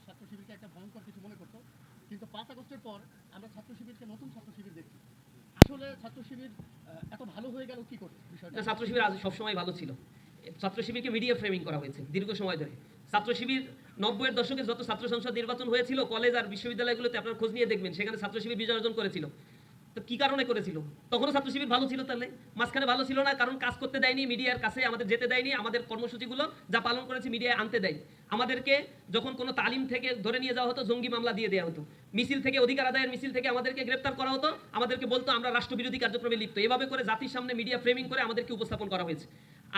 ছাত্র শিবিরকে একটা ভয়ঙ্কর কিছু মনে করতো, কিন্তু 5 আগস্টের পর আমরা ছাত্র শিবিরকে নতুন ছাত্র শিবির দেখছি। আসলে ছাত্র শিবির এত ভালো হয়ে গেল কি করে বিষয়টা? ছাত্র শিবির আজ সবসময় ভালো ছিল। ছাত্র শিবিরকে মিডিয়া ফ্রেমিং করা হয়েছে দীর্ঘ সময় ধরে। ছাত্র শিবির 90-এর দশকে যত ছাত্র সংসদ নির্বাচন হয়েছিল, কলেজ আর বিশ্ববিদ্যালয়গুলোতে আপনারা খোঁজ নিয়ে দেখবেন, সেখানে ছাত্র শিবির বিজয় অর্জন করেছিল। তো কি কারণে করেছিল? তখনও ছাত্র শিবির ভালো ছিল, তাহলে মাঝখানে ভালো ছিল না, কারণ কাজ করতে দেয়নি, মিডিয়ার কাছে আমাদের যেতে দেয়নি, আমাদের কর্মসূচিগুলো যা পালন করেছে মিডিয়ায় আনতে দেয়নি। আমাদেরকে যখন কোনো তালিম থেকে ধরে নিয়ে যাওয়া হতো, জঙ্গি মামলা দিয়ে দেওয়া হতো, মিছিল থেকে, অধিকার আদায়ের মিছিল থেকে আমাদেরকে গ্রেপ্তার করা হতো, আমাদেরকে বলতো আমরা রাষ্ট্রবিরোধী কার্যক্রমে লিপ্ত। এভাবে করে জাতির সামনে মিডিয়া ফ্রেমিং করে আমাদেরকে উপস্থাপন করা হয়েছে।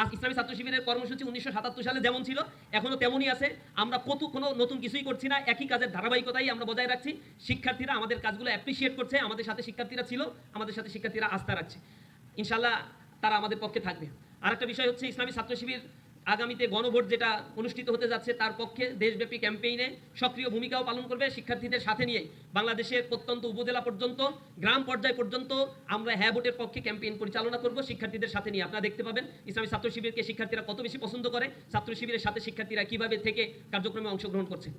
আজ ইসলামী ছাত্র শিবিরের কর্মসূচি 1977 সালে যেমন ছিল এখনো তেমনই আছে। আমরা কোনো নতুন কিছুই করছি না, একই কাজের ধারাবাহিকতাই আমরা বজায় রাখছি। শিক্ষার্থীরা আমাদের কাজগুলো অ্যাপ্রিসিয়েট করছে, আমাদের সাথে শিক্ষার্থীরা ছিল, আমাদের সাথে শিক্ষার্থীরা আস্থা রাখছে। ইনশাআল্লাহ তারা আমাদের পক্ষে থাকবে। আরেকটা বিষয় হচ্ছে, ইসলামী ছাত্র শিবির আগামীতে গণভোট যেটা অনুষ্ঠিত হতে যাচ্ছে তার পক্ষে দেশব্যাপী ক্যাম্পেইনে সক্রিয় ভূমিকাও পালন করবে। শিক্ষার্থীদের সাথে নিয়ে বাংলাদেশের প্রত্যন্ত উপজেলা পর্যন্ত, গ্রাম পর্যায় পর্যন্ত আমরা হ্যাঁ ভোটের পক্ষে ক্যাম্পেইন পরিচালনা করব শিক্ষার্থীদের সাথে নিয়ে। আপনারা দেখতে পাবেন ইসলামী ছাত্র শিবিরকে শিক্ষার্থীরা কত বেশি পছন্দ করে, ছাত্র শিবিরের সাথে শিক্ষার্থীরা কিভাবে থেকে কার্যক্রমে অংশগ্রহণ করছে।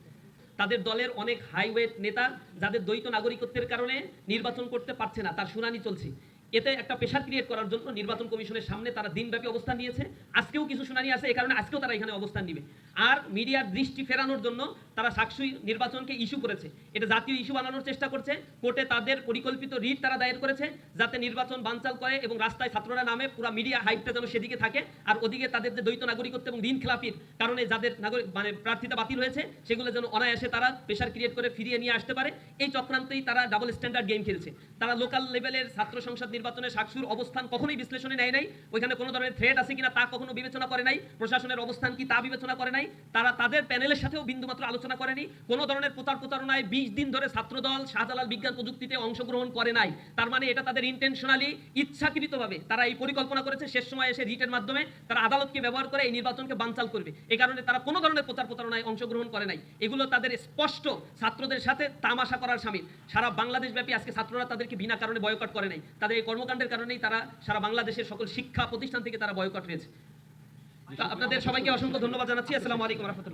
তাদের দলের অনেক হাইওয়েট নেতা যাদের দ্বৈত নাগরিকত্বের কারণে নির্বাচন করতে পারছে না, তার শুনানি চলছে। এতে একটা প্রেশার ক্রিয়েট করার জন্য নির্বাচন কমিশনের সামনে তারা দিনব্যাপী অবস্থান নিয়েছে। আজকেও কিছু শুনানি আছে, এই কারণে আজকেও তারা এখানে অবস্থান নেবে। আর মিডিয়ার দৃষ্টি ফেরানোর জন্য তারা সাকসুই নির্বাচনকে ইস্যু করেছে, এটা জাতীয় ইস্যু বানানোর চেষ্টা করছে। কোর্টে তাদের পরিকল্পিত রিট তারা দায়ের করেছে যাতে নির্বাচন বানচাল করে এবং রাস্তায় ছাত্ররা নামে, পুরো মিডিয়া হাইপটা যেন সেদিকে থাকে। আর ওদিকে তাদের যে দ্বৈত নাগরিকত্ব এবং ঋণ খেলাপির কারণে যাদের নাগরিক প্রার্থিতা বাতিল হয়েছে, সেগুলো যেন অনায়াসে তারা প্রেশার ক্রিয়েট করে ফিরিয়ে নিয়ে আসতে পারে। এই চক্রান্তেই তারা ডাবল স্ট্যান্ডার্ড গেম খেলছে। তারা লোকাল লেভেলের ছাত্র সংসদ নির্বাচনে সাকসুর অবস্থান কখনোই বিশ্লেষণে নেয় নাই, ওইখানে কোনো ধরনের থ্রেট আছে কিনা তা কখনো বিবেচনা করে নাই, প্রশাসনের অবস্থান কি তা বিবেচনা করে নাই, তারা তাদের প্যানেলের সাথেও বিন্দুমাত্র আলোচনা করেনি। কোনো ধরনের প্রতারণায় 20 দিন ধরে ছাত্রদল শাহজালাল বিজ্ঞান প্রযুক্তিতে অংশগ্রহণ করে নাই। তার মানে এটা তাদের ইন্টেনশনালি, ইচ্ছাকৃতভাবে তারা এই পরিকল্পনা করেছে শেষ সময় এসে রিটের মাধ্যমে তারা আদালতকে ব্যবহার করে এই নির্বাচনকে বানচাল করবে। এই কারণে তারা কোনো ধরনের প্রতারণায় অংশগ্রহণ করে নাই। এগুলো তাদের স্পষ্ট ছাত্রদের সাথে তামাশা করার শামিল। সারা বাংলাদেশ ব্যাপী আজকে ছাত্ররা তাদেরকে বিনা কারণে বয়কট করে নাই, তাদের এই কর্মকাণ্ডের কারণেই তারা সারা বাংলাদেশের সকল শিক্ষা প্রতিষ্ঠান থেকে তারা বয়কট হয়েছে। আপনাদের সবাইকে অসংখ্য ধন্যবাদ জানাচ্ছি। আসসালামু আলাইকুম ওয়া রাহমাতুল্লাহ।